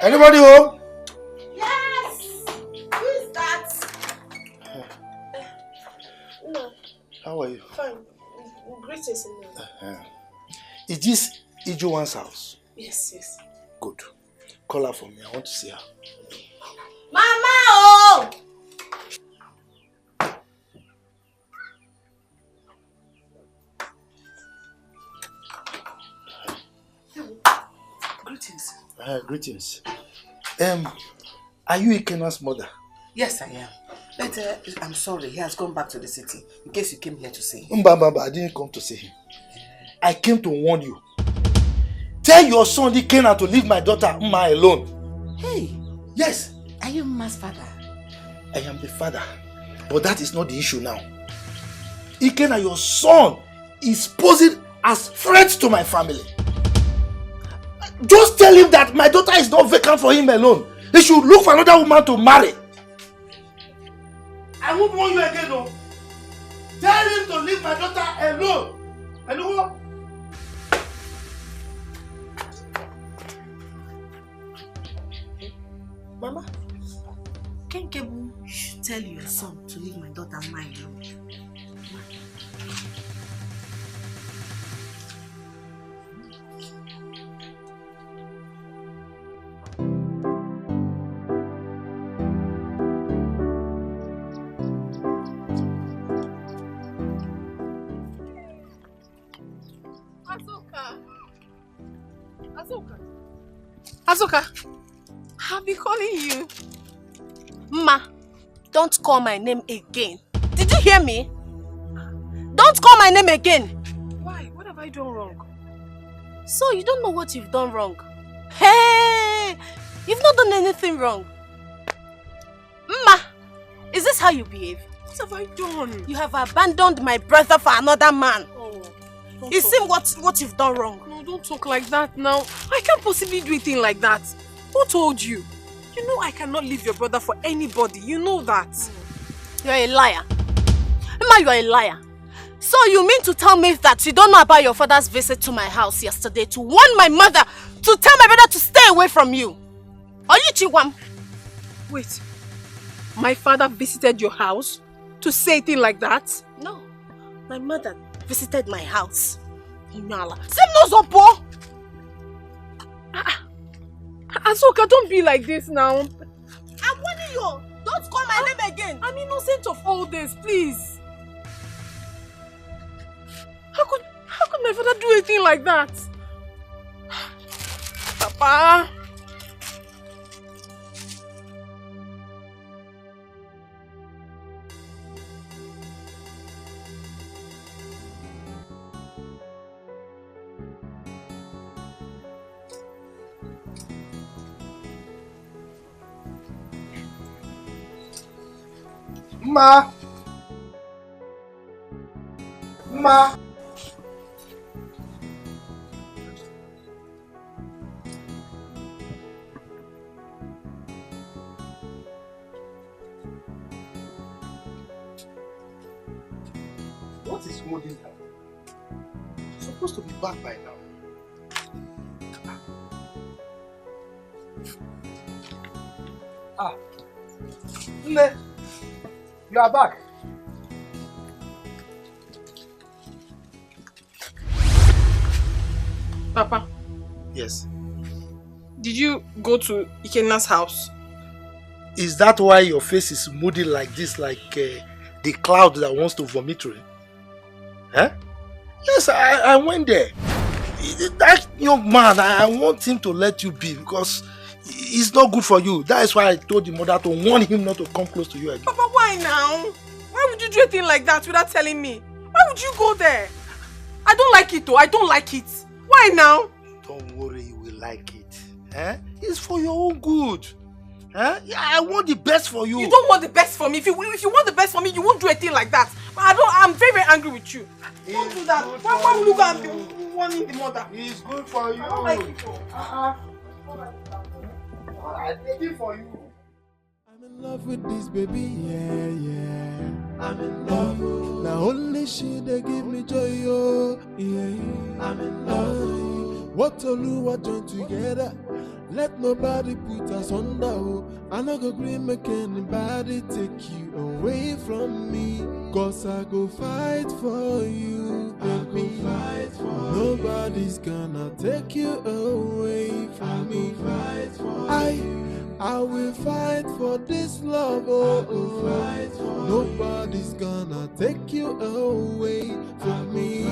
Anybody home? Yes! Who is that? No. How are you? Fine. Greetings, no. Is this Ijowan's house? Yes, yes. Good. Call her for me. I want to see her. Mama! Oh! Greetings. Greetings. Are you Ikena's mother? Yes, I am. But I'm sorry, he has gone back to the city. In case you came here to see him. I didn't come to see him. I came to warn you. Tell your son Ikena to leave my daughter Mma alone. Hey. Yes. Are you Mma's father? I am the father. But that is not the issue now. Ikena, your son, is posing as threat to my family. Just tell him that my daughter is not vacant for him alone. He should look for another woman to marry. I won't warn you again, no. Tell him to leave my daughter alone. Hello? Mama, Kenkebu should tell your son to leave my daughter mine alone. Azuka, I've been calling you. Ma, don't call my name again. Did you hear me? Don't call my name again. Why? What have I done wrong? So you don't know what you've done wrong? Hey, you've not done anything wrong. Ma, is this how you behave? What have I done? You have abandoned my brother for another man. Oh, you see what you've done wrong? No, don't talk like that now. I can't possibly do a thing like that. Who told you? You know I cannot leave your brother for anybody. You know that. You're a liar. Ma, you're a liar. So you mean to tell me that you don't know about your father's visit to my house yesterday to warn my mother to tell my brother to stay away from you? Are you Chiwam? Wait. My father visited your house to say a thing like that? No. My mother visited my house. Nyala. Same knows Oppo. Azuka, don't be like this now. I'm warning you. Don't call my name again. I'm innocent of all this, please. How could my father do a thing like that? Papa. Ma. What is holding her? She's supposed to be back by now. Nne, you are back. Papa. Yes. Did you go to Ikena's house? Is that why your face is moody like this, like the cloud that wants to vomit rain? Huh? Yes, I went there. That young man, I want him to let you be because it's not good for you. That is why I told the mother to warn him not to come close to you again. Papa, why now? Why would you do a thing like that without telling me? Why would you go there? I don't like it though. I don't like it. Why now? Don't worry, you will like it. Eh? It's for your own good. Eh? Yeah, I want the best for you. You don't want the best for me. If you want the best for me, you won't do a thing like that. I'm very, very angry with you. Don't do that. Why will you go and be warning the mother? It's good for you. I don't like it. I'm ready for you. I'm in love with this baby, yeah. I'm in love. Now only she they give me joy, oh, yeah. I'm in love. What Oluwa join together, Let nobody put us under. Oh. I no go gree make anybody take you away from me. Cause I go fight for you, baby. Fight for Nobody's gonna take you away from me. Fight for I will fight for this love. Oh, fight for Nobody's gonna take you away from me.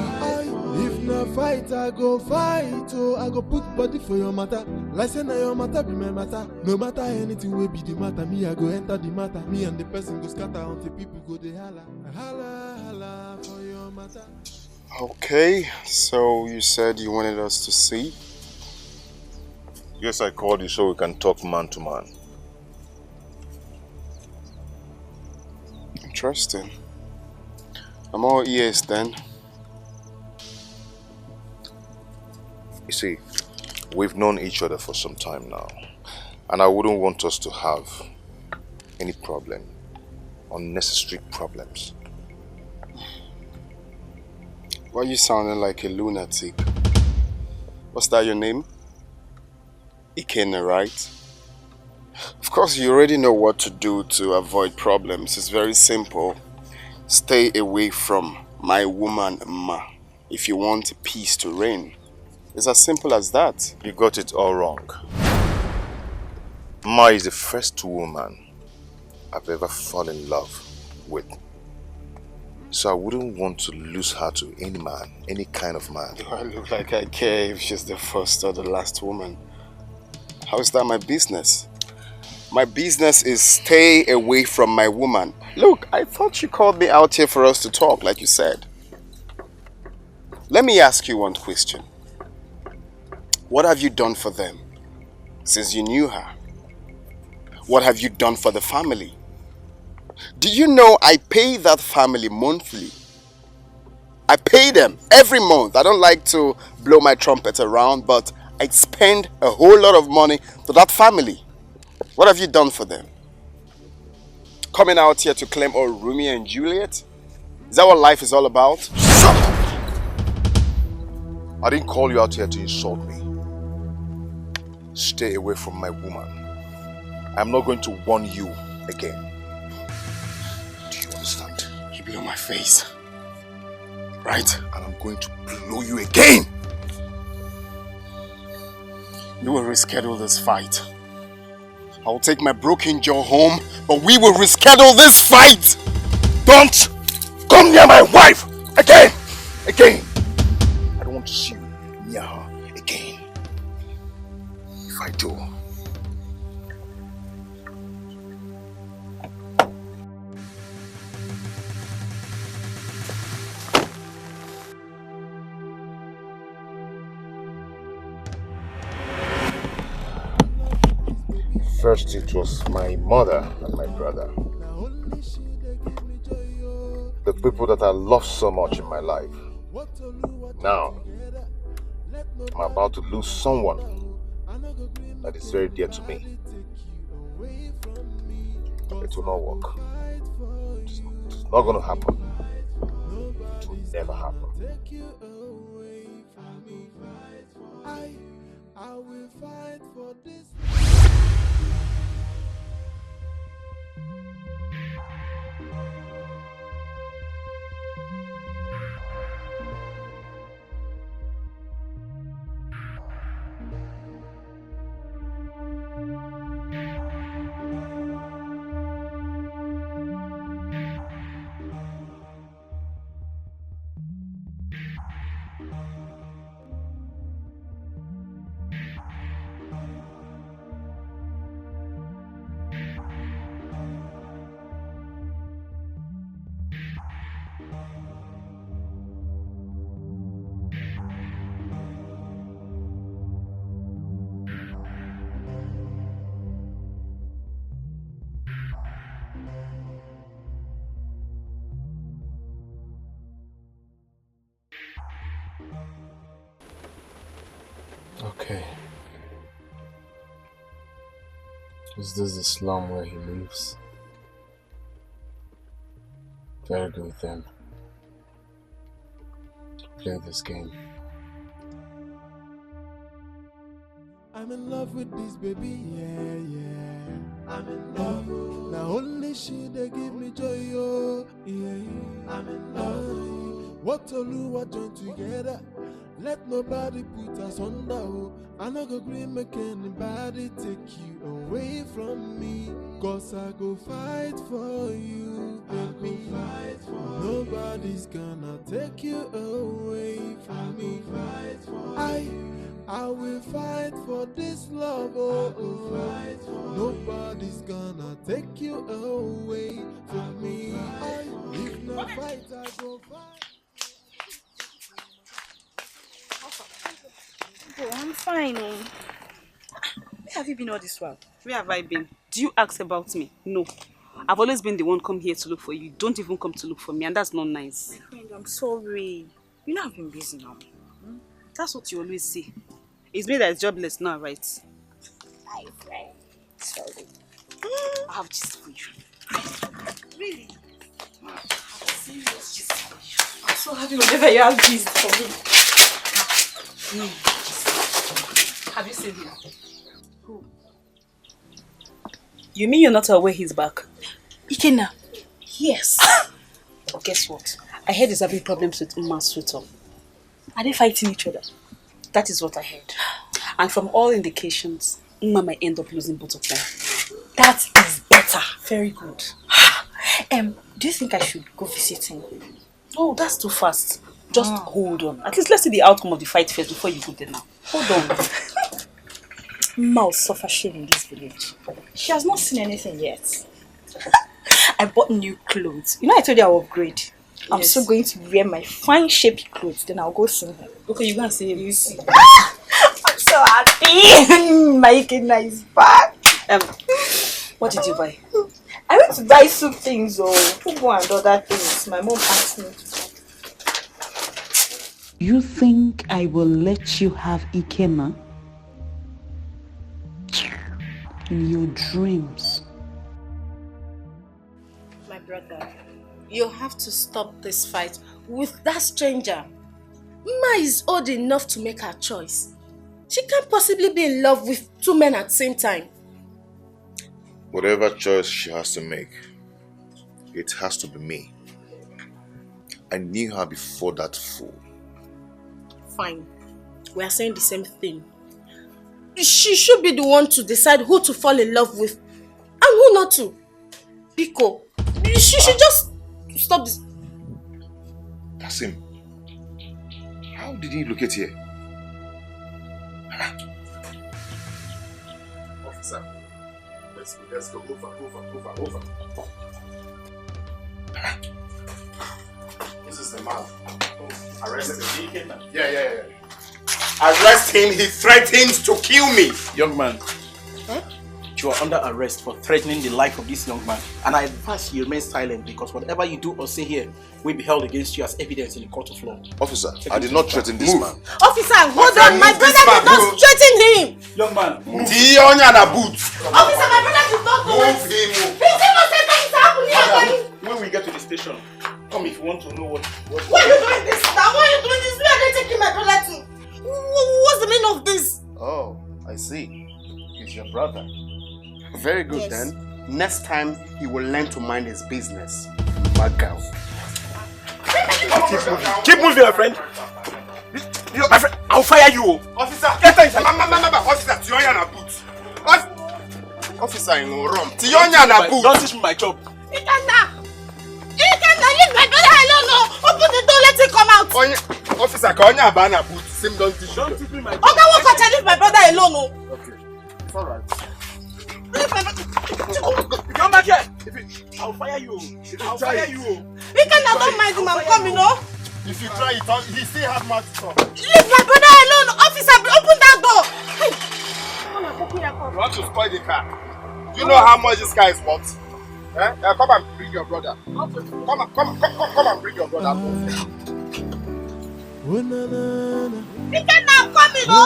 If not fight, I go fight. Oh, I go put body for your matter. Like say na your matter be my matter. No matter anything will be the matter. Me, I go enter the matter. Me and the person go scatter until people go they holla. Holla, holla for your matter. Okay, so you said you wanted us to see? Yes, I called you so we can talk man to man. Interesting. I'm all ears then. You see, we've known each other for some time now, and I wouldn't want us to have any problem, unnecessary problems. Why are you sounding like a lunatic? What's that, your name? Ikene, right? Of course, you already know what to do to avoid problems. It's very simple. Stay away from my woman, Ma, if you want peace to reign. It's as simple as that. You got it all wrong. Ma is the first woman I've ever fallen in love with. So I wouldn't want to lose her to any man, any kind of man. Do I look like I care if she's the first or the last woman? How is that my business? My business is stay away from my woman. Look, I thought you called me out here for us to talk, like you said. Let me ask you one question. What have you done for them since you knew her? What have you done for the family? Do you know I pay that family monthly? I pay them every month. I don't like to blow my trumpet around, but I spend a whole lot of money to that family. What have you done for them? Coming out here to claim all Romeo and Juliet? Is that what life is all about? Shut up! I didn't call you out here to insult me. Stay away from my woman. I'm not going to warn you again. Do you understand? You blew my face. Right? And I'm going to blow you again! You will reschedule this fight. I will take my broken jaw home, but we will reschedule this fight! Don't come near my wife again! Again! I don't want to see you near her again. If I do, first it was my mother and my brother. The people that I love so much in my life. Now, I'm about to lose someone that is very dear to me. It will not work. It's not going to happen. It will never happen. I will fight for this. Okay. Is this the slum where he lives? Very good then. Play this game. I'm I'm in love with this baby, yeah. I'm in love. Now only she they give me joy, oh, yeah. I'm in love. What Oluwa join together, let nobody put us under, oh. I no go agree make anybody take you away from me. Cause I go fight for you, baby. Nobody's gonna take you away from me. I will fight for this love, oh, oh. Nobody's gonna take you away from me. If not fight, I go fight. Oh, I'm fine. Where have you been all this while? Where have I been? Do you ask about me? No. I've always been the one come here to look for you. You don't even come to look for me, and that's not nice. My friend, I'm sorry. You know I've been busy now. That's what you always say. It's me that is jobless now, right? My friend. Sorry. I have gist for you. Really? I have serious gist for you. I'm so happy whenever you have gist for me. Have you seen him? Who? You mean you're not aware he's back? Ikenna. Yes. Guess what? I heard he's having problems with Uma's sweeter. Are they fighting each other? That is what I heard. And from all indications, Uma might end up losing both of them. That is better. Very good. Do you think I should go visit him? Oh, that's too fast. Just hold on. At least let's see the outcome of the fight first before you go there now. Hold on. Uma will suffer shame in this village. She has not seen anything yet. I bought new clothes. You know I told you I will upgrade. I'm still going to wear my fine shaped clothes. Then I'll go see him. Okay, you go and see him. You see. I'm so happy. My Ikenna is back. What did you buy? I went to buy soup things or fufu and other things. My mom asked me to buy. You think I will let you have Ikenna? In your dreams. My brother, you have to stop this fight with that stranger. Ma is old enough to make her choice. She can't possibly be in love with two men at the same time. Whatever choice she has to make, it has to be me. I knew her before that fool. Fine. We are saying the same thing. She should be the one to decide who to fall in love with and who not to. Biko, she should just stop this. That's him. How did he locate here? Officer, let's go. Over. This is the man. Arrest him. Yeah. Arrest him. He threatens to kill me. Young man, you are under arrest for threatening the life of this young man. And I advise you remain silent because whatever you do or say here will be held against you as evidence in the court of law. Officer, I did not threaten this man. Officer, hold on. My brother did not threaten him. Young man, Officer, my brother did not do it. He's innocent. Things happening. when we get to the station, come if you want to know what. Why are you doing this now? Why are you doing this? We are not taking my brother to. What's the meaning of this? Oh, I see. He's your brother. Very good, yes. Then. Next time, he will learn to mind his business. Bad girl. Keep moving, my friend. My friend, I'll fire you. Officer, get inside. Officer, Tionya na boot. Officer in Rome. Tionya na boot. Don't teach me my job. Ikenna, leave my brother alone. Open the door, let him come out. Officer, Tionya abana boot. Sim don't teach me my job. Okay, walk leave my brother alone. Okay, it's alright. Come back here. I'll fire you. I'll fire you. Ikenna, don't mind him. I'm coming, no? If you try it, he still have much to talk. Leave my brother alone. Officer, open that door. You want to spoil the car? Do you know how much this car is worth? Come and bring your brother. Come and bring your brother. Ikenna, I'm coming, no?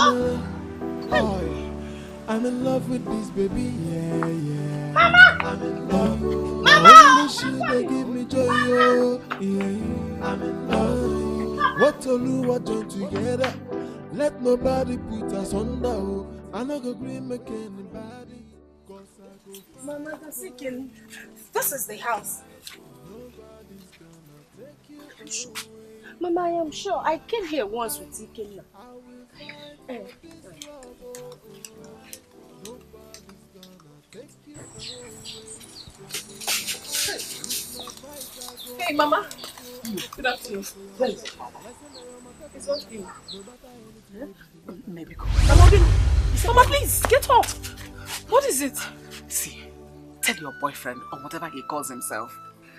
I'm in love with this baby, yeah. Mama! I'm in love. Mama! They give me joy, oh, yeah. I'm in love. What Oluwa join together, let nobody put us under, oh. I no go agree make anybody. Mama, this is the house. Mama, I am sure. I came here once with Dikeh. Hey, Mama. Good afternoon. It's not you. Maybe go. Mama, please, get up. What is it? See, tell your boyfriend, or whatever he calls himself,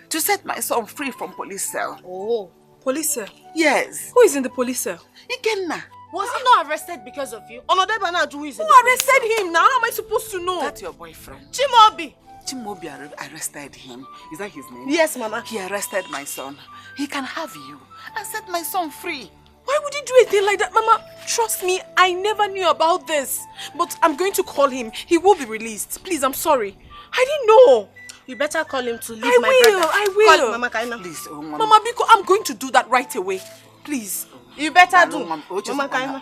to set my son free from police cell. Oh, police cell? Yes. Who is in the police cell? Ikenna. Was he not arrested because of you? Who Who arrested him? Now how am I supposed to know? That's your boyfriend. Chimobi. Chimobi arrested him. Is that his name? Yes, Mama. He arrested my son. He can have you and set my son free. Why would he do a thing like that, Mama? Trust me, I never knew about this. But I'm going to call him. He will be released. Please, I'm sorry. I didn't know. You better call him to leave my brother. I Call will. Mama Kaina. Please, Mama Biko, I'm going to do that right away. Please. You better do. Mama Kaina.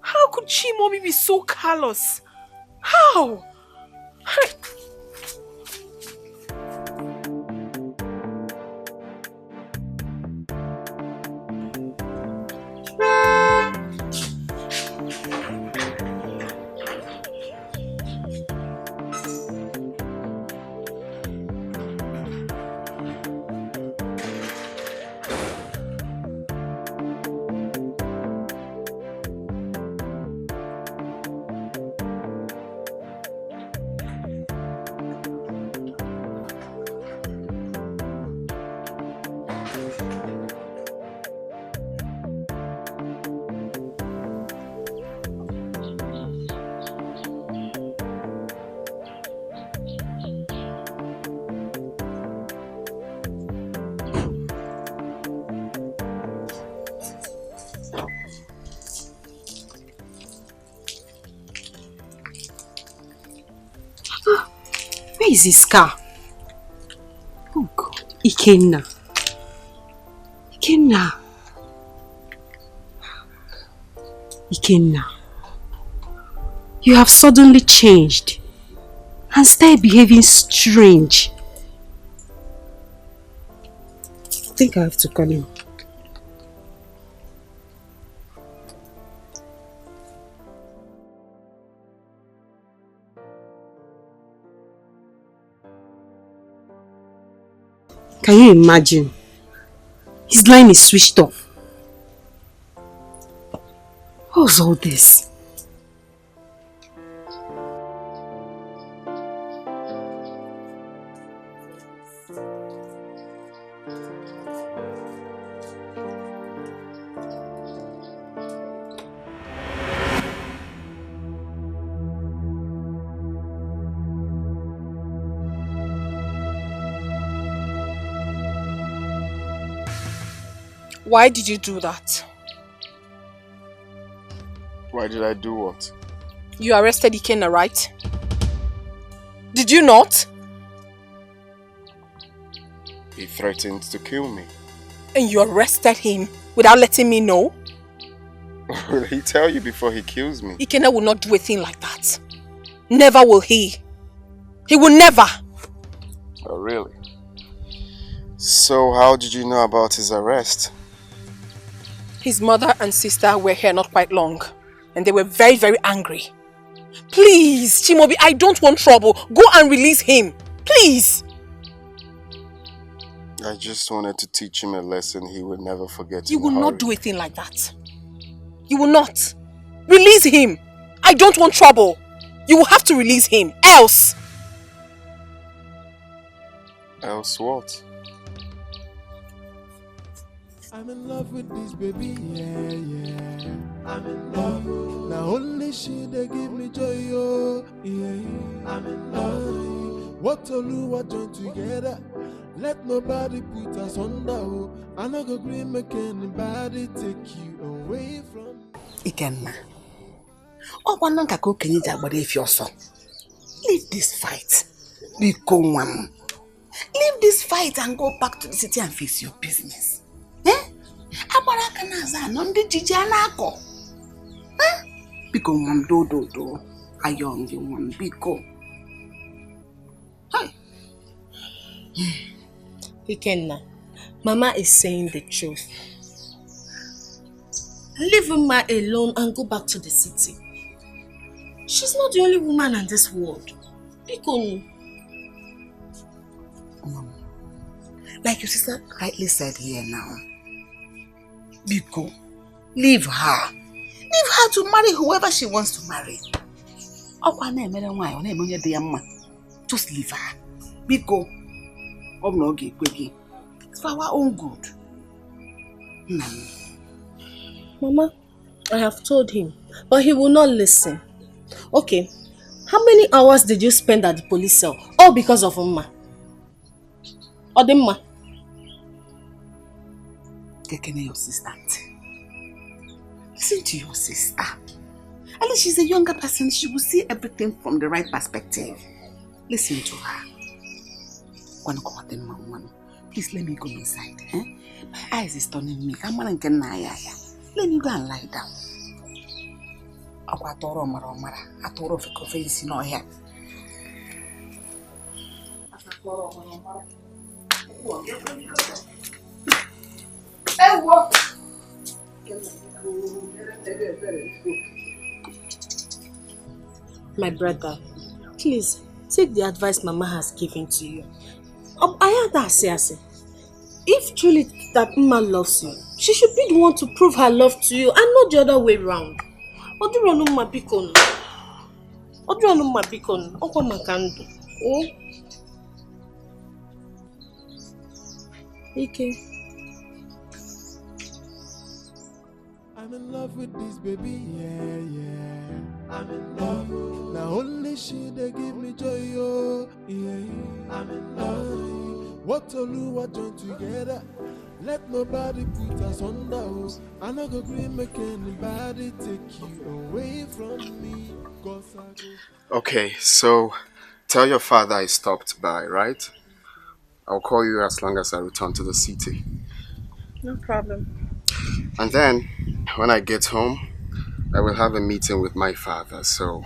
How could Chimobi be so callous? How? Where is his car? Oh God, Ikenna. Ikenna, you have suddenly changed and started behaving strange. I think I have to call him. Can you imagine? His line is switched off. What's all this? Why did you do that? Why did I do what? You arrested Ikenna, right? Did you not? He threatened to kill me. And you arrested him without letting me know? Will he tell you before he kills me? Ikenna will not do a thing like that. Never will he. He will never. Oh, really? So how did you know about his arrest? His mother and sister were here not quite long. And they were very, very angry. Please, Chimobi, I don't want trouble. Go and release him. Please. I just wanted to teach him a lesson he would never forget. You will not do a thing like that. You will not. Release him. I don't want trouble. You will have to release him. Else. Else what? I'm in love with this baby, yeah. I'm in love. Now only she they give me joy, oh, yeah. I'm in love. What Oluwa join together, let nobody put us under, oh. I no go agree make anybody take you away from Ikenna. Oh, one ka ko kenye jagbara efi oso. Leave this fight. Leave this fight and go back to the city and face your business. Biko mom do. Ayong you mom biko. Hi. Ikenna, Mama is saying the truth. Leave Mama alone and go back to the city. She's not the only woman in this world. Biko. Mom, like your sister rightly said here now. Biko, leave her. Leave her to marry whoever she wants to marry. Just leave her. Biko, it's for our own good. Mama, I have told him, but he will not listen. Okay, how many hours did you spend at the police cell? All because of Mama. Odemma. Taking your sister. Listen to your sister. At least she's a younger person. She will see everything from the right perspective. Listen to her. Please let me go inside. Eh? My eyes is turning me. Let me go and lie down. My brother, please take the advice Mama has given to you. I heard her say, if truly that Mama loves you, she should be the one to prove her love to you and not the other way round. Oduronu mabikon. Oduronu mabikon. Okwa makando. Oh. Okay. I'm in love with this baby, yeah. I'm in love. Now only she they give me joy, oh, yeah. I'm in love. What to do, what join together. Let nobody put us under, oh. I no go green make anybody take you away from me. Okay, so tell your father I stopped by, right? I'll call you as long as I return to the city. No problem. And then, when I get home, I will have a meeting with my father, so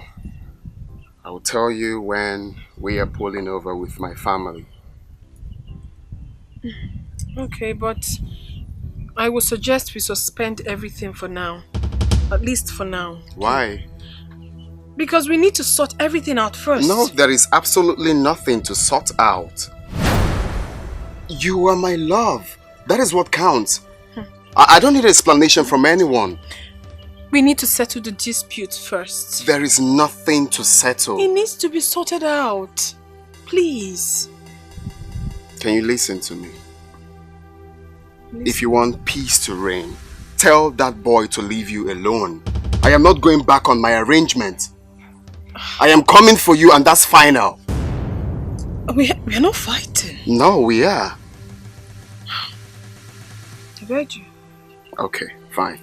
I will tell you when we are pulling over with my family. Okay, but I would suggest we suspend everything for now. At least for now. Why? Because we need to sort everything out first. No, there is absolutely nothing to sort out. You are my love. That is what counts. I don't need an explanation from anyone. We need to settle the dispute first. There is nothing to settle. It needs to be sorted out. Please. Can you listen to me? If you want peace to reign, tell that boy to leave you alone. I am not going back on my arrangement. I am coming for you and that's final. We are not fighting. No, we are. I heard you. Okay, fine.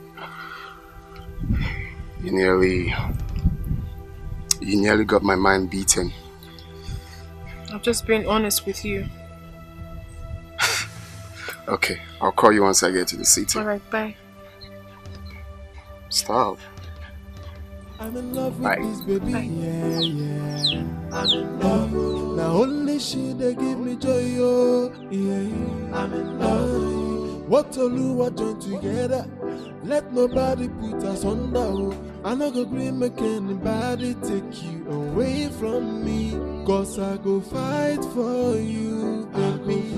You nearly got my mind beaten. I'm just being honest with you. Okay, I'll call you once I get to the city. Alright, bye. Stop. I'm in love with Bye. this baby, Bye. yeah. I'm in love. Now only she they give me joy, oh, yeah. I'm in love. What to do, what join together. Let nobody put us under, oh. I no go green make anybody take you away from me. Cause I go fight for you, baby.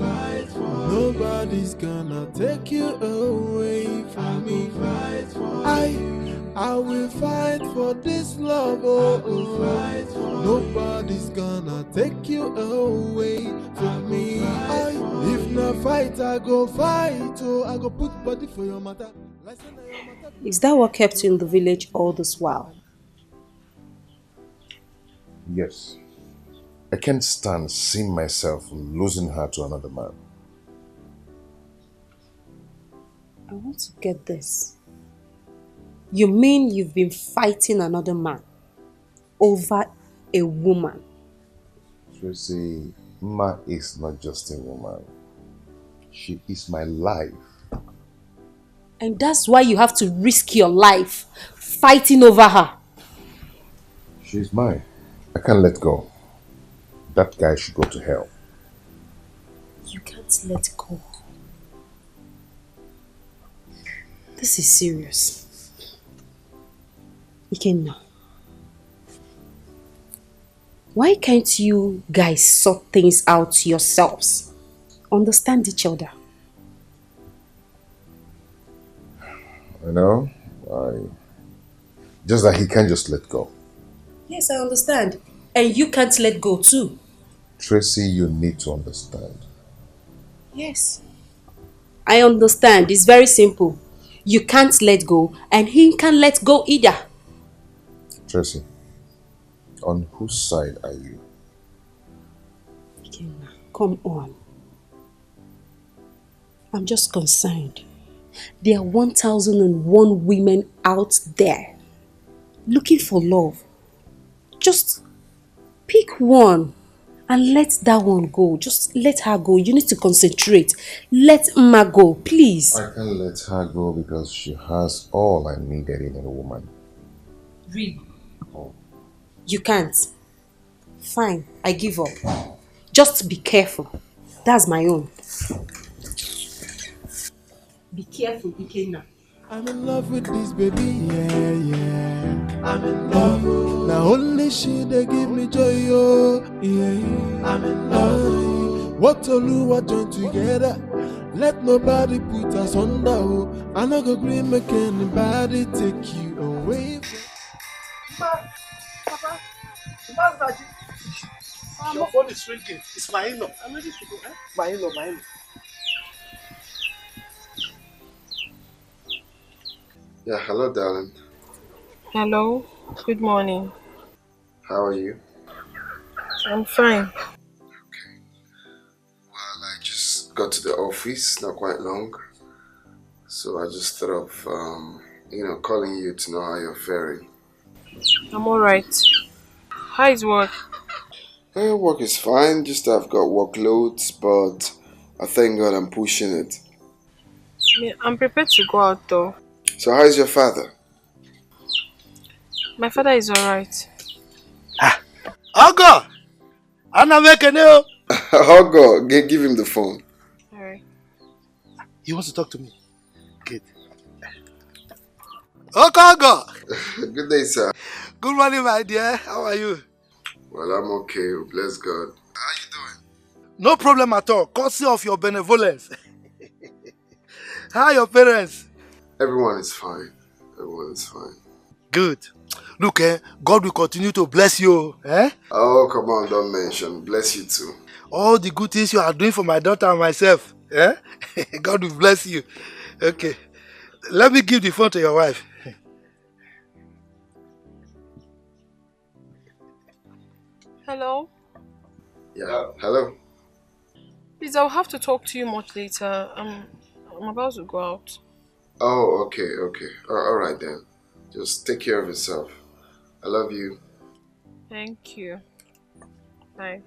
Nobody's gonna take you away from me. I will fight for this love, oh, oh. Nobody's gonna take you away from me. If not fight, I go fight, oh. I go put body for your matter. Is that what kept you in the village all this while? Yes. I can't stand seeing myself losing her to another man. I want to get this. You mean you've been fighting another man over a woman? Tracy, Ma is not just a woman. She is my life. And that's why you have to risk your life fighting over her. She's mine. I can't let go. That guy should go to hell. You can't let go. This is serious. Ikenna, why can't you guys sort things out yourselves? Understand each other. Just that he can't just let go. Yes, I understand. And you can't let go too. Tracy, you need to understand. Yes. I understand. It's very simple. You can't let go and he can't let go either. Tracy, on whose side are you? Come on. I'm just concerned. There are 1,001 women out there looking for love. Just pick one and let that one go. Just let her go. You need to concentrate. Let Mma go, please. I can't let her go because she has all I needed in a woman. Really? Oh. You can't. Fine, I give up. Just be careful. That's my own. Be careful, Ikenna. I'm in love with this baby, yeah. I'm in love. Now only she they give me joy, oh, yeah. I'm in love. What Oluwa join together, let nobody put us under, oh. I no go green make anybody take you away. Papa, your phone is ringing. It's my in-law. I'm ready to go, eh? My in-law. Yeah, hello, darling. Hello, good morning. How are you? I'm fine. Okay. Well, I just got to the office not quite long. So I just thought of, calling you to know how you're faring. I'm alright. How is work? Work is fine, just I've got workloads, but I thank God I'm pushing it. I'm prepared to go out though. So how is your father? My father is alright. Ogo! Anamekene! Ogo, give him the phone. Alright. He wants to talk to me. Good. Ogo! Good day, sir. Good morning, my dear. How are you? Well, I'm okay. Bless God. How you doing? No problem at all. Courtesy of your benevolence. How are your parents? Everyone is fine. Everyone is fine. Good. Look, God will continue to bless you. Eh? Oh, come on, don't mention. Bless you too. All the good things you are doing for my daughter and myself. Eh? God will bless you. Okay. Let me give the phone to your wife. Hello? Yeah. Hello? Please, I'll have to talk to you much later. I'm about to go out. Oh, okay. All right then. Just take care of yourself. I love you. Thank you. Bye.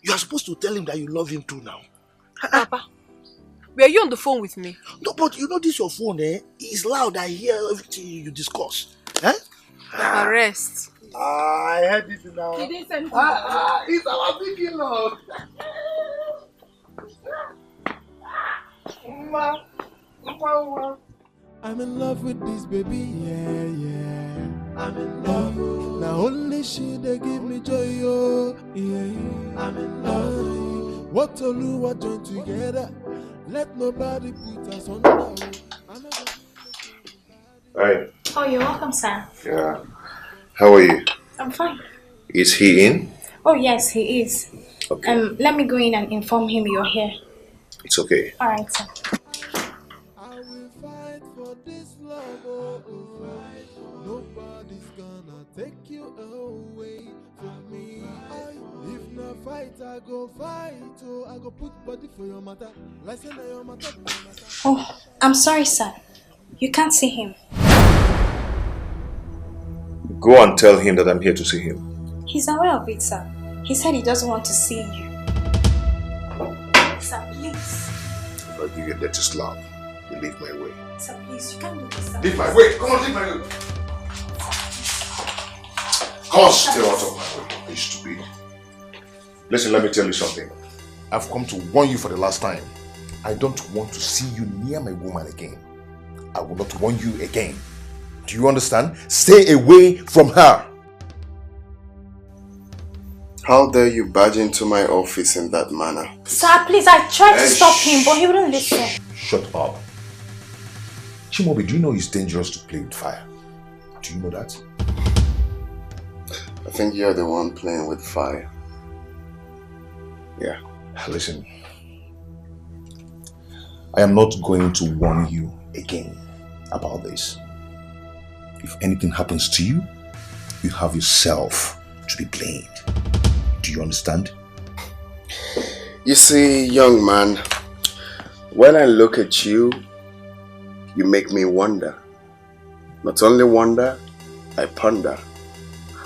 You are supposed to tell him that you love him too now. Papa, were you on the phone with me? No, but you know this your phone, It's loud. I hear everything you discuss. Eh? Papa, rest. I heard this now. He didn't send It's our big in-law. I'm in love with this baby, yeah. I'm in love. Now only she they give me joy, oh, yeah. I'm in love. What Oluwa join together, let nobody put us under. Hi. Oh, you're welcome, sir. Yeah. How are you? I'm fine. Is he in? Oh, yes, he is. Okay. Let me go in and inform him you're here. It's okay. All right, sir. I will fight for this love, oh, nobody's gonna take you away from me. If not fight, I go fight, oh, I go put body for your matter. Listen to your matter. Oh, I'm sorry, sir. You can't see him. Go and tell him that I'm here to see him. He's aware of it, sir. He said he doesn't want to see you. Sir, please. If I give you a dirty slap, you leave my way. Sir, please, you can't do this, sir. Leave my way! Come on, leave my way! Stay out of my way, you stupid. Listen, let me tell you something. I've come to warn you for the last time. I don't want to see you near my woman again. I will not warn you again. Do you understand? Stay away from her. How dare you barge into my office in that manner? Sir, please, I tried to stop him, but he wouldn't listen. Shut up. Chimobi, do you know it's dangerous to play with fire? Do you know that? I think you're the one playing with fire. Yeah. Listen. I am not going to warn you again about this. If anything happens to you, you have yourself to be blamed. Do you understand? You see, young man, when I look at you, you make me wonder. Not only wonder, I ponder.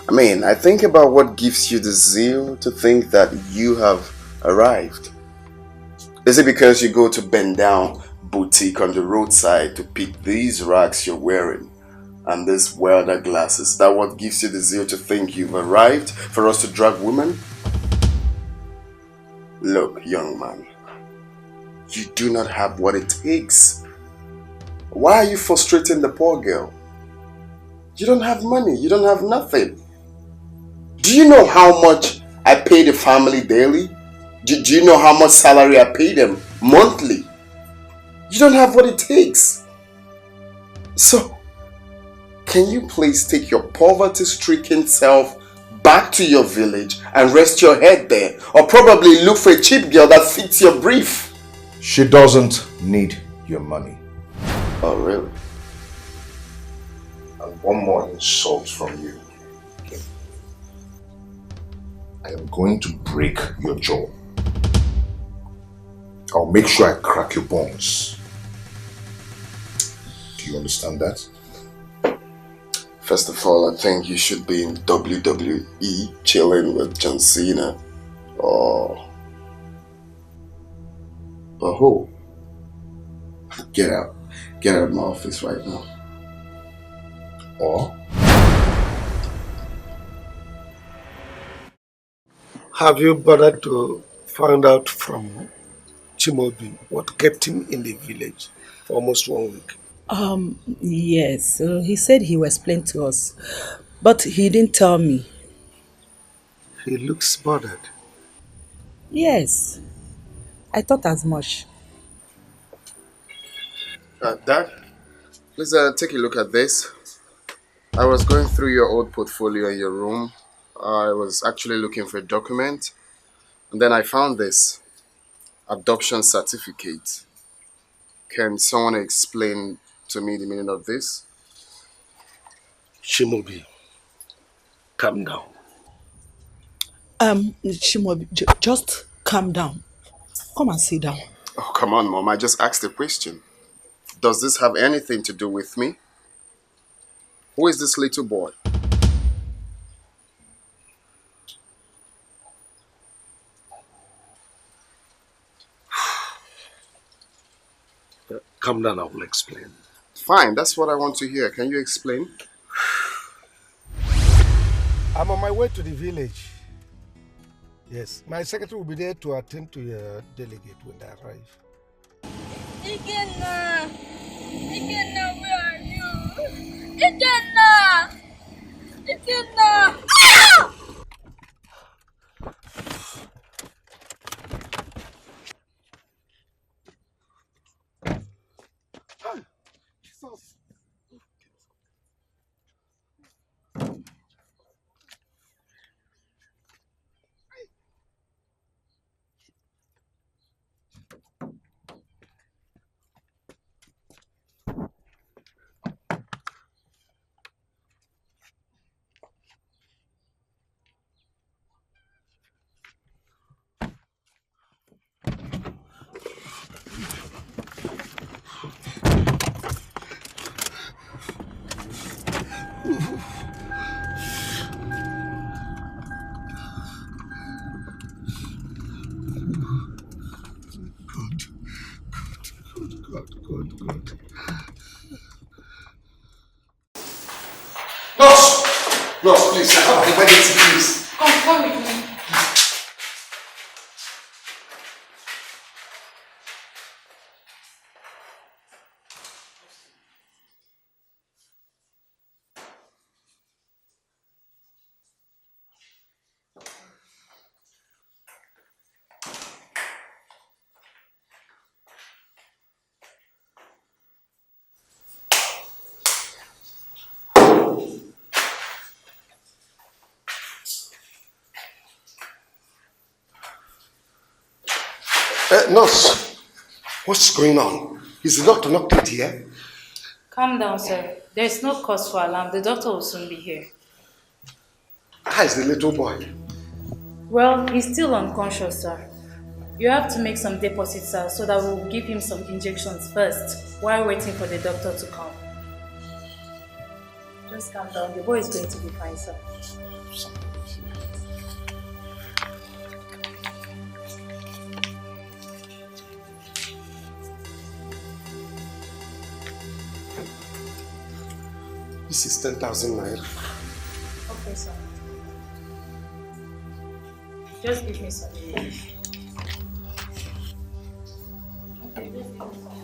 I mean, I think about what gives you the zeal to think that you have arrived. Is it because you go to bend down boutique on the roadside to pick these rags you're wearing and these welder glasses? Is that what gives you the zeal to think you've arrived for us to drag women? Look, young man, you do not have what it takes. Why are you frustrating the poor girl? You don't have money, you don't have nothing. Do you know how much I pay the family daily? Do you know how much salary I pay them monthly? You don't have what it takes. So, can you please take your poverty-stricken self back to your village and rest your head there? Or probably look for a cheap girl that fits your brief. She doesn't need your money. Oh, really? And one more insult from you. Okay? I am going to break your jaw. I'll make sure I crack your bones. Do you understand that? First of all, I think you should be in WWE chilling with John Cena. Or who? Get out. Get out of my office right now. Or? Have you bothered to find out from Chimobi what kept him in the village for almost 1 week? Yes. He said he will explain to us, but he didn't tell me. He looks bothered. Yes. I thought as much. Dad, please take a look at this. I was going through your old portfolio in your room. I was actually looking for a document. And then I found this adoption certificate. Can someone explain to me the meaning of this? Chimobi, calm down. Shimobi, just calm down. Come and sit down. Oh, come on, Mom. I just asked a question. Does this have anything to do with me? Who is this little boy? Calm down, I will explain. Fine, that's what I want to hear. Can you explain? I'm on my way to the village. Yes, my secretary will be there to attend to your delegate when they arrive. Ikenna! Ikenna, where are you? Ikenna! Ikenna! Ah! Jesus. Nurse! No, please, I have an emergency, please. Come with me. Nurse, what's going on? Is the doctor not yet here? Calm down, sir. There's no cause for alarm. The doctor will soon be here. How is the little boy? Well, he's still unconscious, sir. You have to make some deposits, sir, so that we'll give him some injections first while waiting for the doctor to come. Just calm down. The boy is going to be fine, sir. This is 10,000 naira. Okay, sir. Just give me some relief. Okay, just give me some relief.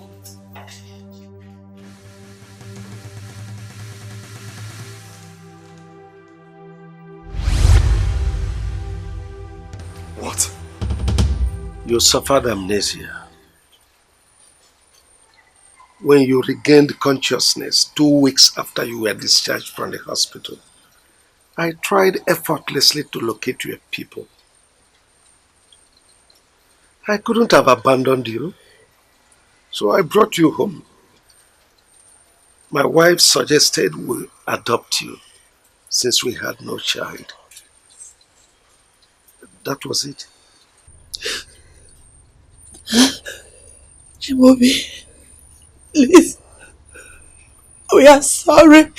What? You suffered amnesia. When you regained consciousness 2 weeks after you were discharged from the hospital, I tried effortlessly to locate your people. I couldn't have abandoned you, so I brought you home. My wife suggested we adopt you since we had no child. That was it. Chimobi, please. We are sorry.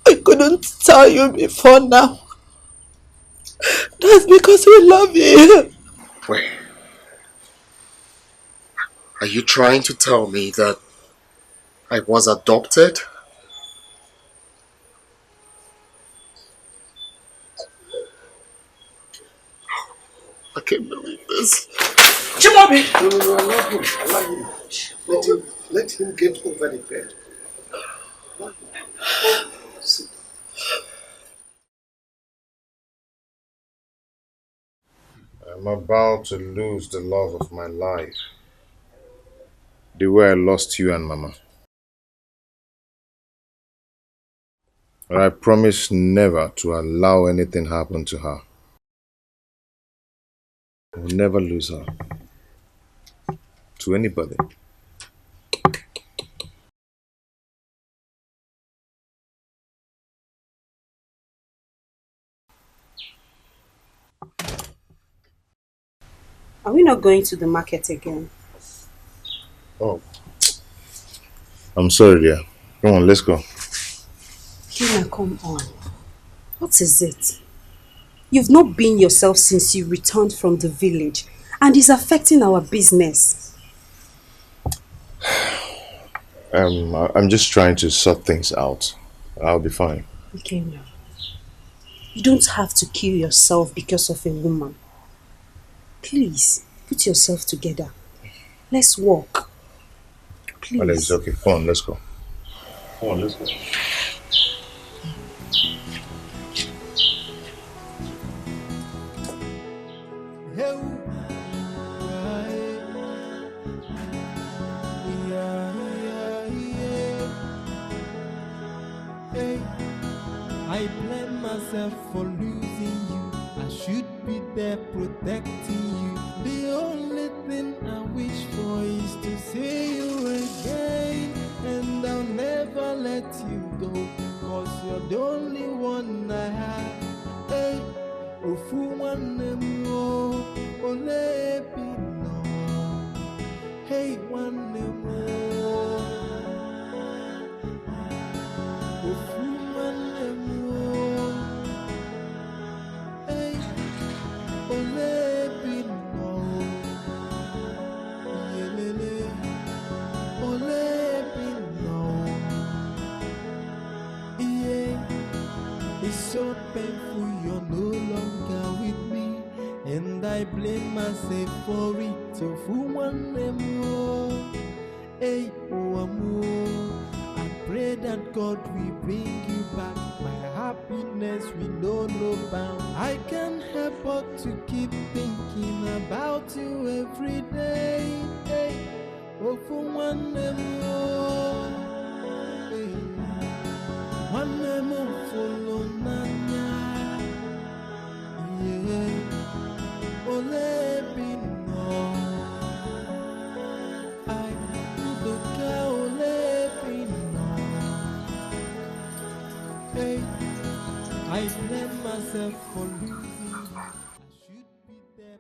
We couldn't tell you before now. That's because we love you. Wait. Are you trying to tell me that I was adopted? I can't believe this. Chimobi! No, allow him. Allow him. Let him get over the bed. Sit. I'm about to lose the love of my life. The way I lost you and Mama. But I promise never to allow anything happen to her. I will never lose her. To anybody. Are we not going to the market again? Oh. I'm sorry, dear. Come on, let's go. Kina, come on. What is it? You've not been yourself since you returned from the village, and it's affecting our business. I'm just trying to sort things out. I'll be fine. Okay, now. You don't have to kill yourself because of a woman. Please, put yourself together. Let's walk. Please. Alex, okay, come on, let's go. Come on, let's go. I blame myself for losing you. I should be there protecting you. The only thing I wish for is to see you again. And I'll never let you go, 'cause you're the only one I have. Hey, ofu one more, ole pino. Hey, one more. Ofu one more. Hey, ole pino. Yelele, ole pino. Yeah, it's so painful you're no longer with me, and I blame myself for it. So for one more, hey, more. I pray that God will bring you back. My happiness will know no bound. I can't help but to keep thinking about you every day. Hey, oh, for one more, hey, one more follow Nanya. Yeah, ole bino. I look ole bino. Hey, I blame myself for losing you. I should be there.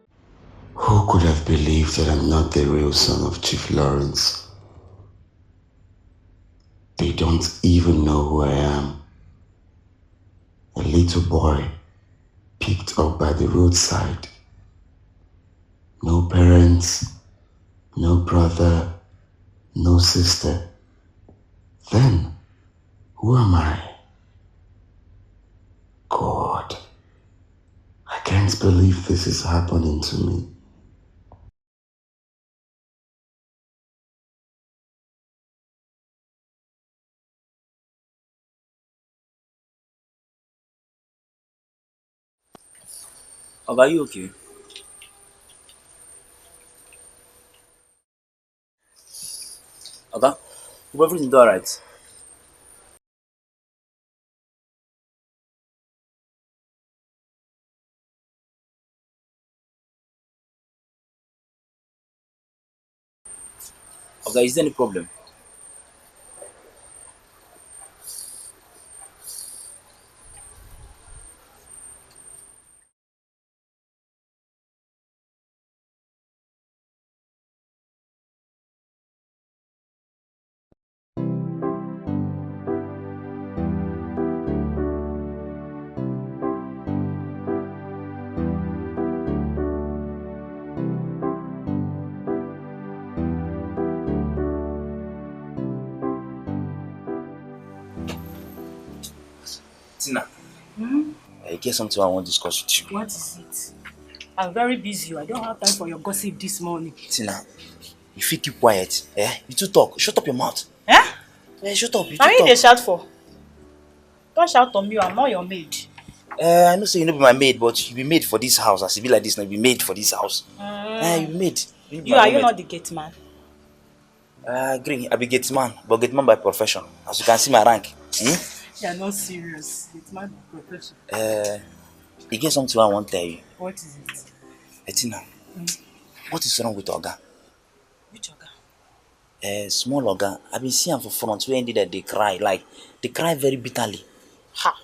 Who could have believed that I'm not the real son of Chief Lawrence? They don't even know who I am. A little boy picked up by the roadside. No parents, no brother, no sister. Then, who am I? God, I can't believe this is happening to me. Are you okay? Okay. Hope everything's alright. Okay, is there any problem? Tina, I get something I want to discuss with you. What is it? I'm very busy. I don't have time for your gossip this morning. Tina, if you keep quiet, you too talk. Shut up your mouth. Eh? Shut up. You Now too you talk. they shout for? Don't shout on me. I'm not your maid. I know say you no be my maid, but you be made for this house. As you be like this now, you be made for this house. You be made. You are you not the gate man? I agree. I be gate man, but gate man by profession. As you can see my rank. You are not serious. Gate man by profession. You get something I want to tell you. What is it? Tina, what is wrong with Oga? Which Oga? Small Oga. I been seeing am for front where indeed that they cry. Like, they cry very bitterly. Ha!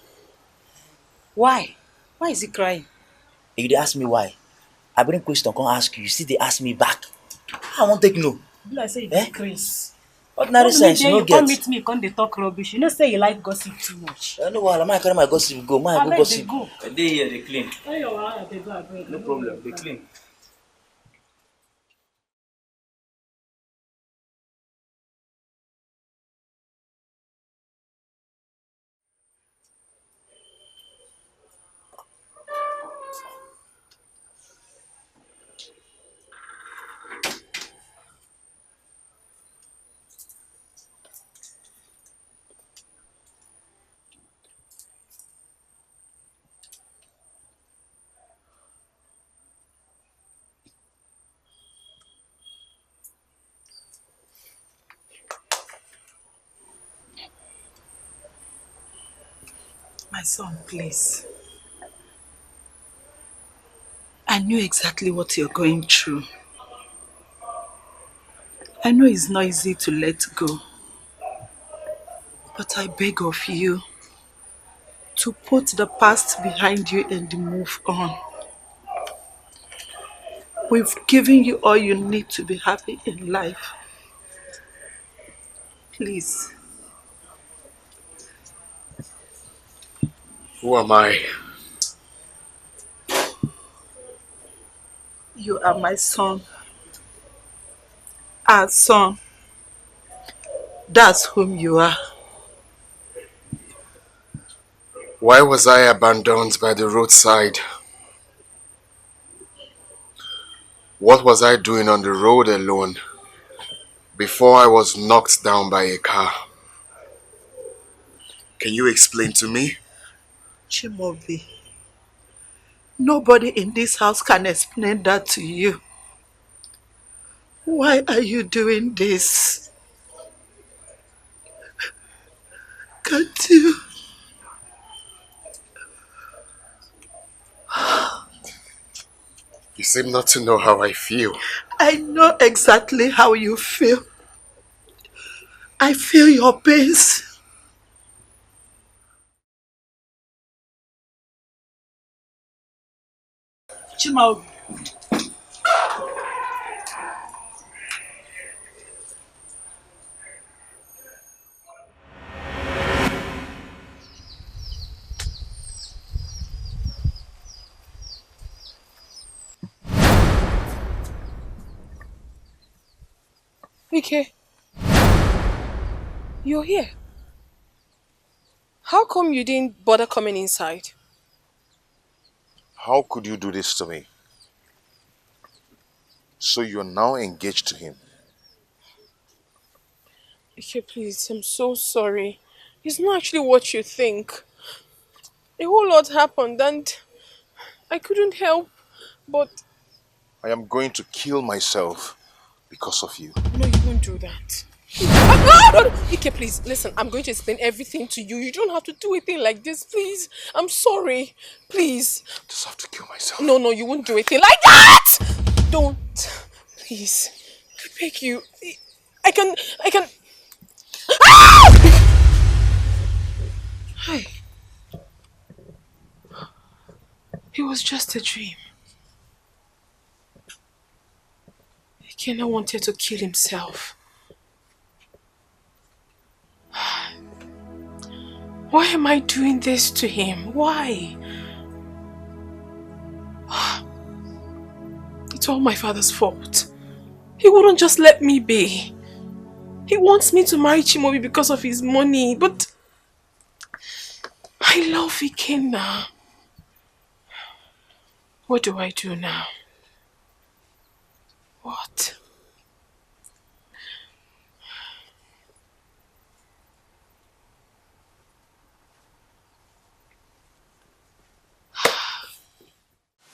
Why? Why is he crying? If they ask me why, I bring question, come ask you. You see, they ask me back. I won't take no. You like say you dey craze. Ordinary sense, you no you get. come meet me, come dey talk rubbish. You know say you like gossip too much. I know why. I might carry my gossip go. Might go gossip. Go. They here, they clean. Why your wahala dey go abeg? No problem, they clean. My son, please. I knew exactly what you're going through. I know it's not easy to let go. But I beg of you to put the past behind you and move on. We've given you all you need to be happy in life. Please. Who am I? You are my son. Our son. That's whom you are. Why was I abandoned by the roadside? What was I doing on the road alone before I was knocked down by a car? Can you explain to me? Chimobi, nobody in this house can explain that to you. Why are you doing this? Can't you? You seem not to know how I feel. I know exactly how you feel. I feel your pains. Chimaobi. Dikeh, you're here. How come you didn't bother coming inside? How could you do this to me? So you're now engaged to him. Dikeh, please, I'm so sorry. It's not actually what you think. A whole lot happened and I couldn't help but... I am going to kill myself because of you. No, you won't do that. No. Dikeh, please, listen, I'm going to explain everything to you. You don't have to do a thing like this, please. I'm sorry. Please. I just have to kill myself. No, you won't do a thing like that! Don't. Please. I beg you. I can... Hi. It was just a dream. Ikenna wanted to kill himself. Why am I doing this to him? Why? It's all my father's fault. He wouldn't just let me be. He wants me to marry Chimobi because of his money, but I love Ikenna. What do I do now? What?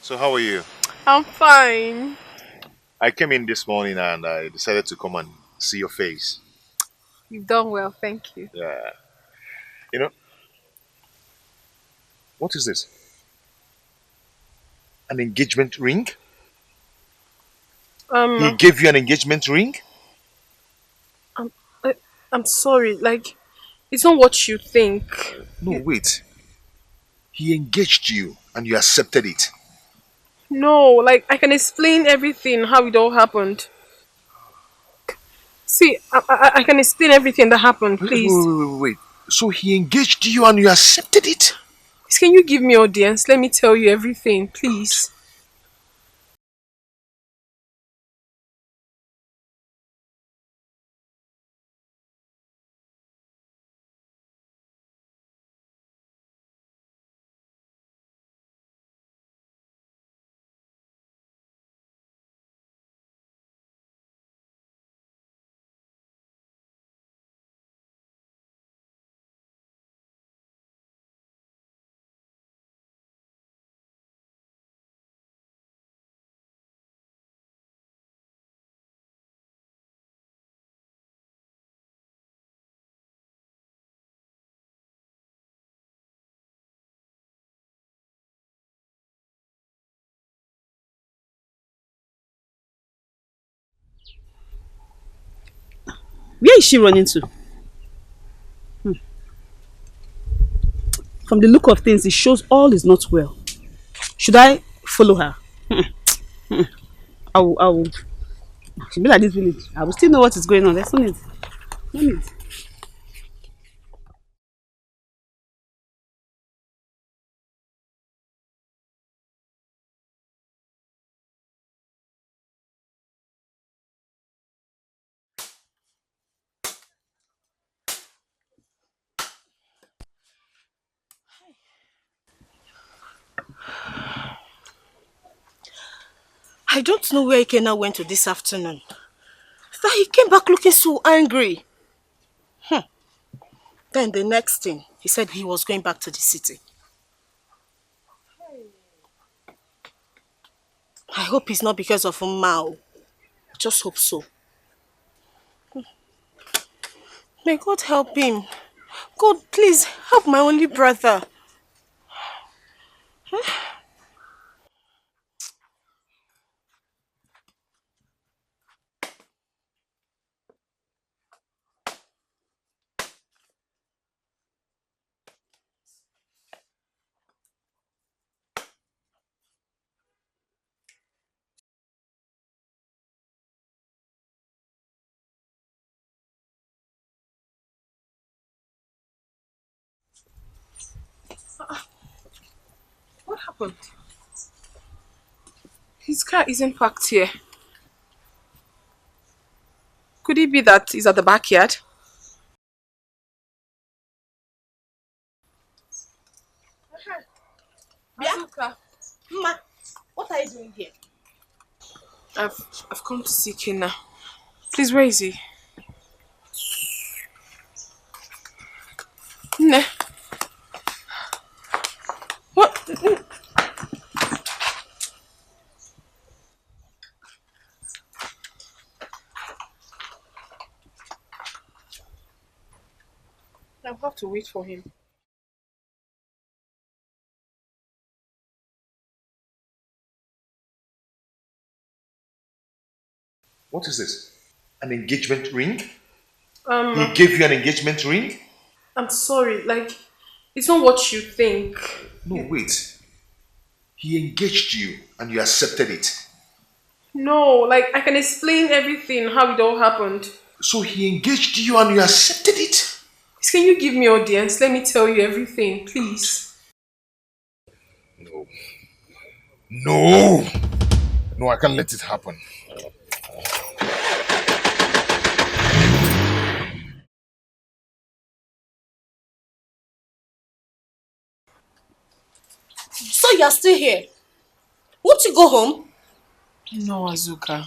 So how are you? I'm fine. I came in this morning and I decided to come and see your face. You've done well, thank you. Yeah. You know, what is this? An engagement ring? He gave you an engagement ring? I'm, I, I'm sorry, like, it's not what you think. No, wait. He engaged you and you accepted it. No, like, I can explain everything, how it all happened. See, I can explain everything that happened, please. Wait. So he engaged you and you accepted it? Please, can you give me audience? Let me tell you everything, please. Where is she running to? From the look of things, it shows all is not well. Should I follow her? I will. She'll be like this village. I will still know what is going on. There's no need. No need. I don't know where Ikenna went to this afternoon. That he came back looking so angry. Then the next thing, he said he was going back to the city. I hope it's not because of Mao. Just hope so. May God help him. God, please help my only brother. What happened? His car isn't parked here. Could it be that he's at the backyard? Bianca, Ma, what are you doing here? I've come to see Kena. Please, where is he? Ne. What? I'll have to wait for him. What is this? An engagement ring? Um, He gave you an engagement ring? I'm sorry, like, it's not what you think. No, wait. He engaged you and you accepted it. No, like, I can explain everything, how it all happened. So he engaged you and you accepted it? Can you give me audience? Let me tell you everything, please. No. No! No, I can't let it happen. So you're still here? Won't you go home? No, Azuka.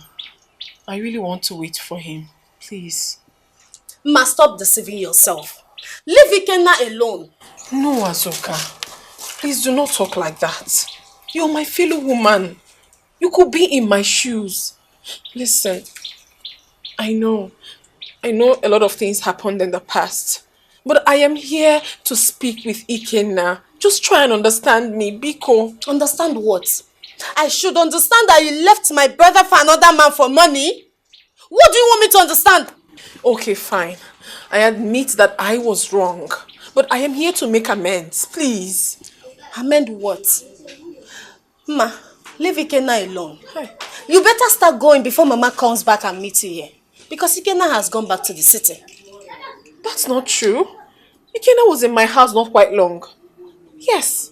I really want to wait for him. Please. Ma, stop deceiving yourself. Leave Ikenna alone. No, Azuka. Please do not talk like that. You're my fellow woman. You could be in my shoes. Listen, I know a lot of things happened in the past. But I am here to speak with Ikenna. Just try and understand me, Biko. Understand what? I should understand that you left my brother for another man for money? What do you want me to understand? Okay, fine. I admit that I was wrong. But I am here to make amends, please. Amend what? Ma, leave Ikenna alone. You better start going before Mama comes back and meets you here. Because Ikenna has gone back to the city. That's not true. Ikenna was in my house not quite long. Yes.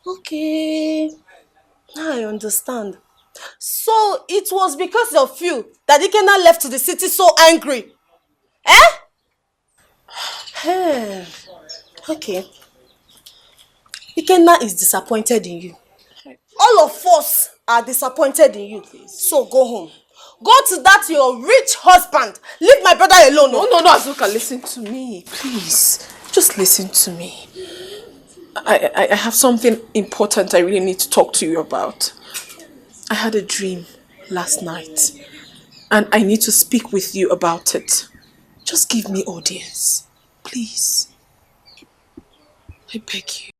Okay. Now I understand. So it was because of you that Ikenna left to the city so angry. Okay. Ikenna is disappointed in you. All of us are disappointed in you. So go home. Go to that your rich husband. Leave my brother alone. No, Azuka, listen to me. Please. Just listen to me. I have something important I really need to talk to you about. I had a dream last night. And I need to speak with you about it. Just give me audience. Please. I beg you.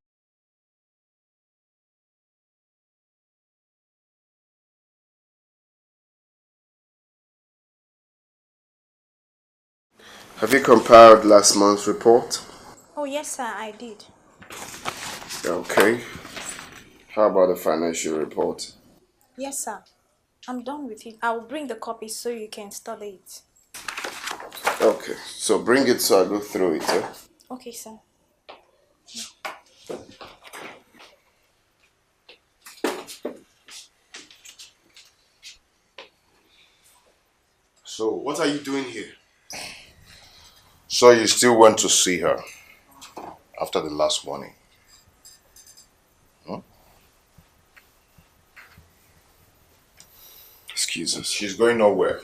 Have you compiled last month's report? Oh, yes, sir, I did. Okay. How about the financial report? Yes, sir. I'm done with it. I will bring the copies so you can study it. Okay, so bring it so I go through it, eh? Okay, sir. So, what are you doing here? So you still went to see her after the last warning? Huh? excuses. She's going nowhere.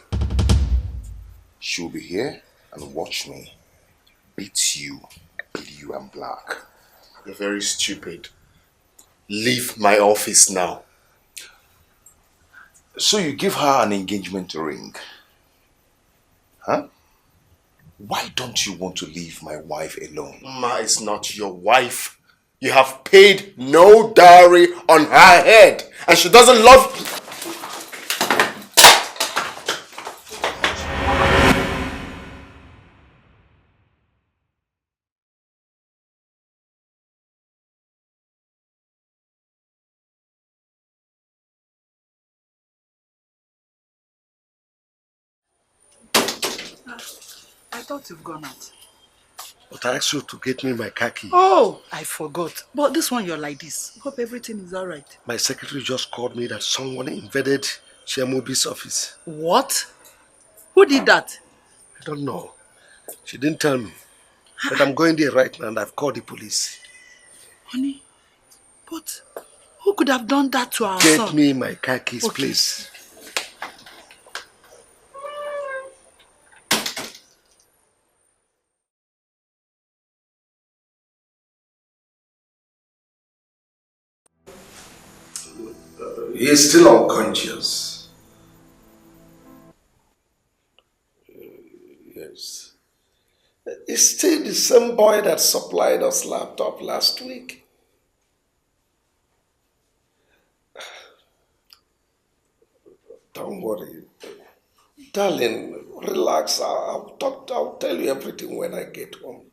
She'll be here and watch me beat you blue and black. You're very stupid. Leave my office now. So you give her an engagement ring? Huh? Why don't you want to leave my wife alone? Ma is not your wife. You have paid no dowry on her head. And she doesn't love you. I thought you've gone out. But I asked you to get me my car key. Oh, I forgot. But this one you're like this. Hope everything is alright. My secretary just called me that someone invaded Shemobi's office. What? Who did that? I don't know. She didn't tell me. But I'm going there right now and I've called the police. Honey, but who could have done that to our son? Get me my car keys, please. He's still unconscious. Yes. It's still the same boy that supplied us laptop last week. Don't worry. Darling, relax. I'll tell you everything when I get home.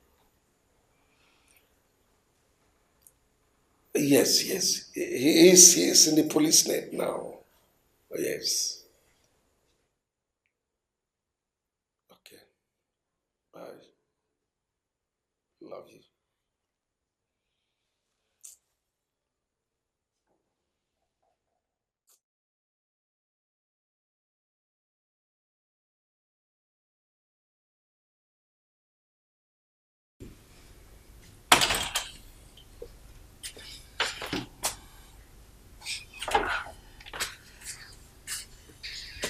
Yes. He is in the police net now. Yes. Okay. Bye. Love you.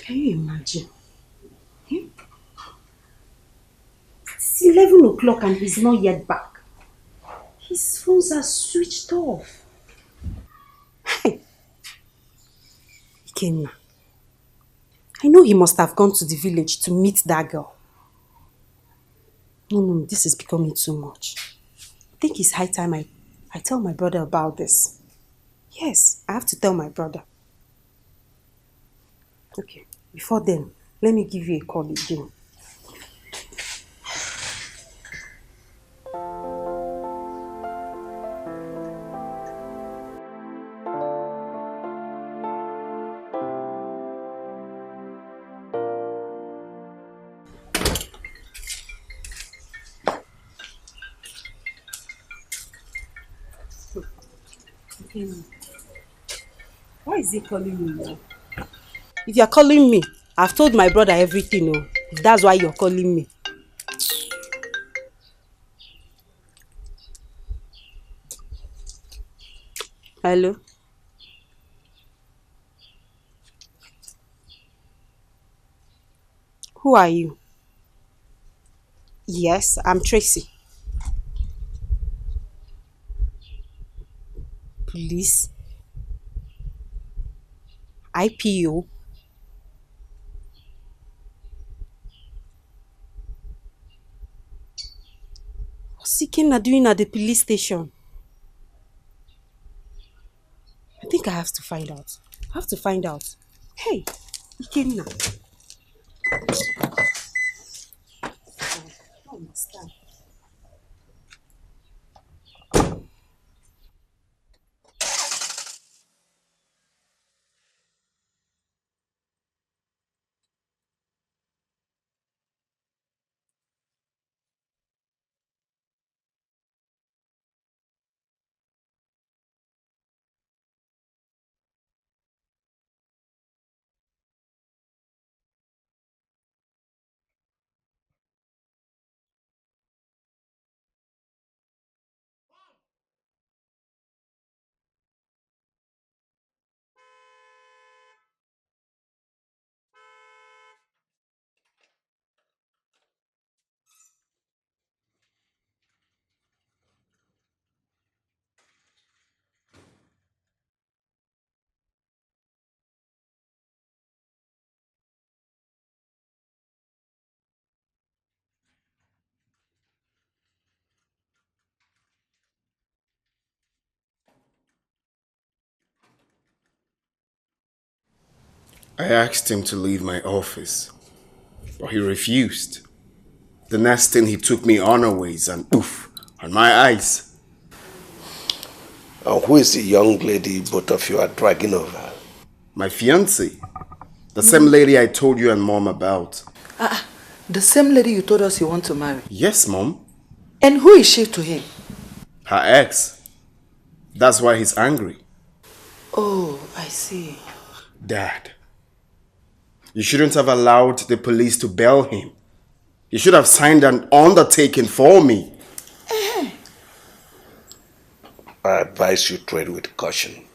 Can you imagine? It's 11 o'clock and he's not yet back. His phones are switched off. Hey, Ikenna, I know he must have gone to the village to meet that girl. No, this is becoming too much. I think it's high time I tell my brother about this. Yes, I have to tell my brother. Okay, before then, let me give you a call again. Why is he calling me now? If you're calling me, I've told my brother everything. Oh. If that's why you're calling me. Hello? Who are you? Yes, I'm Tracy. Police? IPO? What's Ikenna doing at the police station? I think I have to find out. I have to find out. Hey, Ikenna. I don't understand. I asked him to leave my office, but he refused. The next thing he took me unaways and oof, on my eyes. And who is the young lady both of you are dragging over? My fiancée. The same lady I told you and Mom about. The same lady you told us you want to marry? Yes, Mom. And who is she to him? Her ex. That's why he's angry. Oh, I see. Dad, you shouldn't have allowed the police to bail him. You should have signed an undertaking for me. I advise you tread with caution.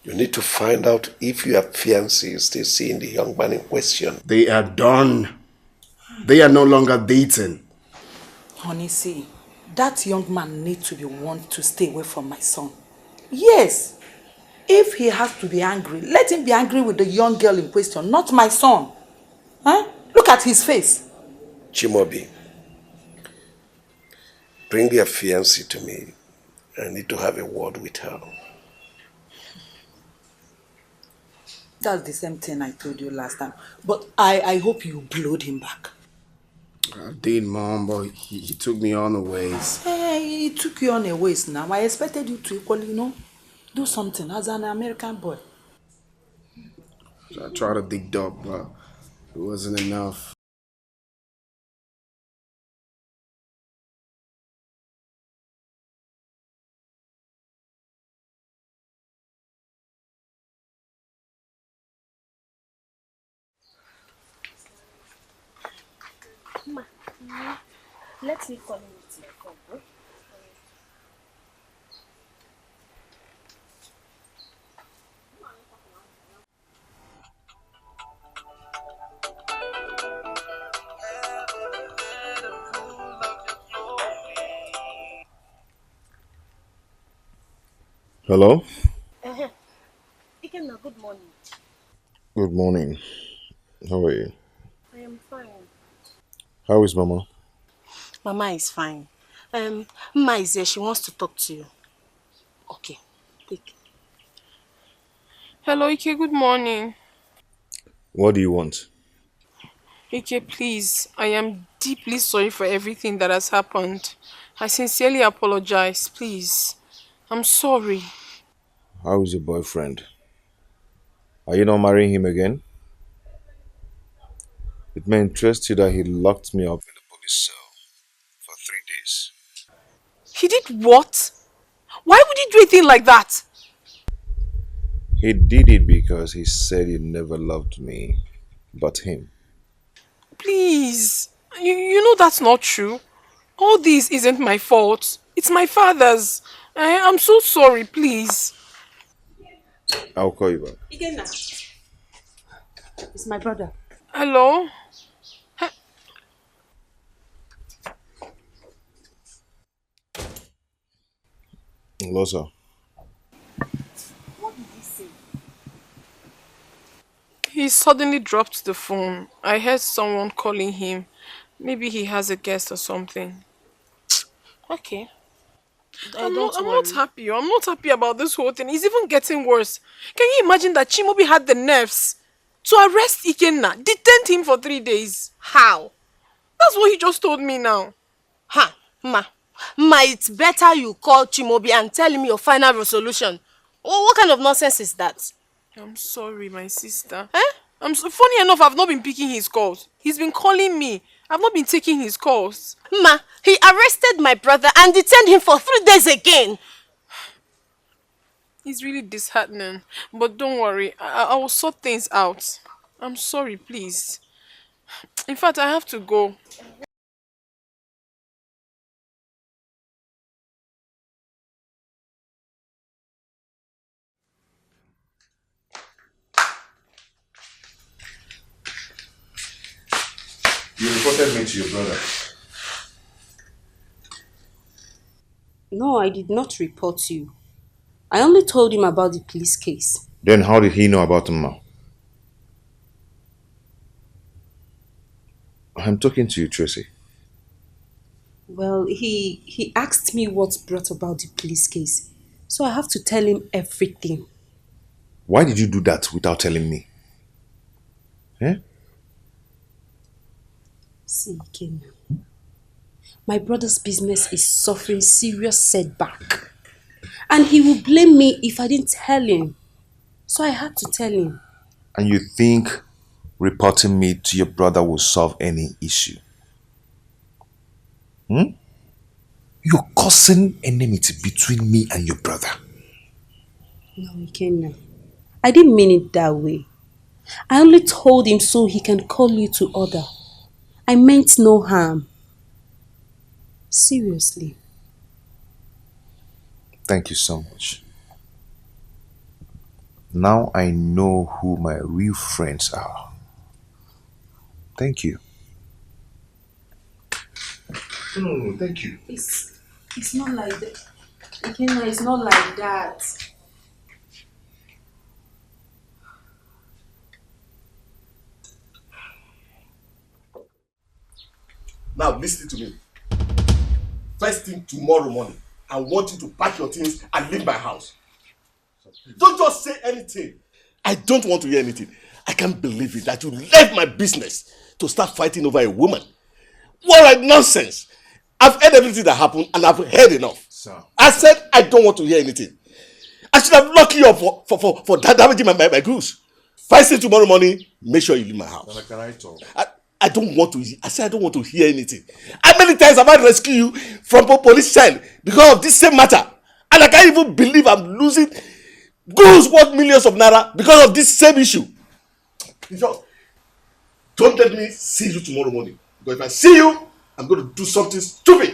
You need to find out if your fiancé is still seeing the young man in question. They are done. They are no longer dating. Honey, see, that young man needs to be warned to stay away from my son. Yes. If he has to be angry, let him be angry with the young girl in question, not my son. Huh? Look at his face. Chimobi, bring your fiancé to me. I need to have a word with her. That's the same thing I told you last time. But I hope you blowed him back. I did, Mom, but he took me unaways. Hey, he took you on a ways now. I expected you to equally, do something as an American boy. I tried to dig up, but it wasn't enough. Let me call him with your phone, bro. Hello? Ikenna, good morning. Good morning. How are you? I am fine. How is Mama? Mama is fine. Mama is here. She wants to talk to you. Okay, take. Hello, Ike. Good morning. What do you want? Ike, please. I am deeply sorry for everything that has happened. I sincerely apologize. Please. I'm sorry. How is your boyfriend? Are you not marrying him again? It may interest you that he locked me up in the police cell for 3 days. He did what? Why would he do a thing like that? He did it because he said he never loved me, but him. Please. You know that's not true. All this isn't my fault. It's my father's. I'm so sorry, please. I'll call you back. Ikenna. It's my brother. Hello? Hello, sir. What did he say? He suddenly dropped the phone. I heard someone calling him. Maybe he has a guest or something. Okay. I'm Don't not worry. happy. I'm not happy about this whole thing. It's even getting worse. Can you imagine that Chimobi had the nerves to arrest Ikenna, detain him for 3 days? How? That's what he just told me now. Ha, Ma, it's better you call Chimobi and tell him your final resolution. What kind of nonsense is that? I'm sorry, my sister. Funny enough, I've not been picking his calls. He's been calling me. I've not been taking his calls. Ma, he arrested my brother and detained him for 3 days again. It's really disheartening. But don't worry, I will sort things out. I'm sorry, please. In fact, I have to go. You reported me to your brother. No, I did not report you. I only told him about the police case. Then how did he know about Mama? I'm talking to you, Tracy. Well, he asked me what brought about the police case. So I have to tell him everything. Why did you do that without telling me? Eh? See, Ken, my brother's business is suffering serious setback. And he will blame me if I didn't tell him. So I had to tell him. And you think reporting me to your brother will solve any issue? You're causing enmity between me and your brother. No, Ikenna. I didn't mean it that way. I only told him so he can call you to order. I meant no harm. Seriously. Thank you so much. Now I know who my real friends are. Thank you. No, thank you. It's not like that. Ikenna, it's not like that. Now listen to me. First thing tomorrow morning, I want you to pack your things and leave my house. Don't just say anything. I don't want to hear anything. I can't believe it that you left my business to start fighting over a woman. What a nonsense. I've heard everything that happened and I've heard enough. I said I don't want to hear anything. I should have locked you up for damaging my goods. First thing tomorrow morning, make sure you leave my house. Can I talk? I don't want to. I said I don't want to hear anything. How many times have I rescued you from a police cell because of this same matter? And I can't even believe I'm losing goods worth millions of naira because of this same issue. Just don't let me see you tomorrow morning. Because if I see you, I'm going to do something stupid.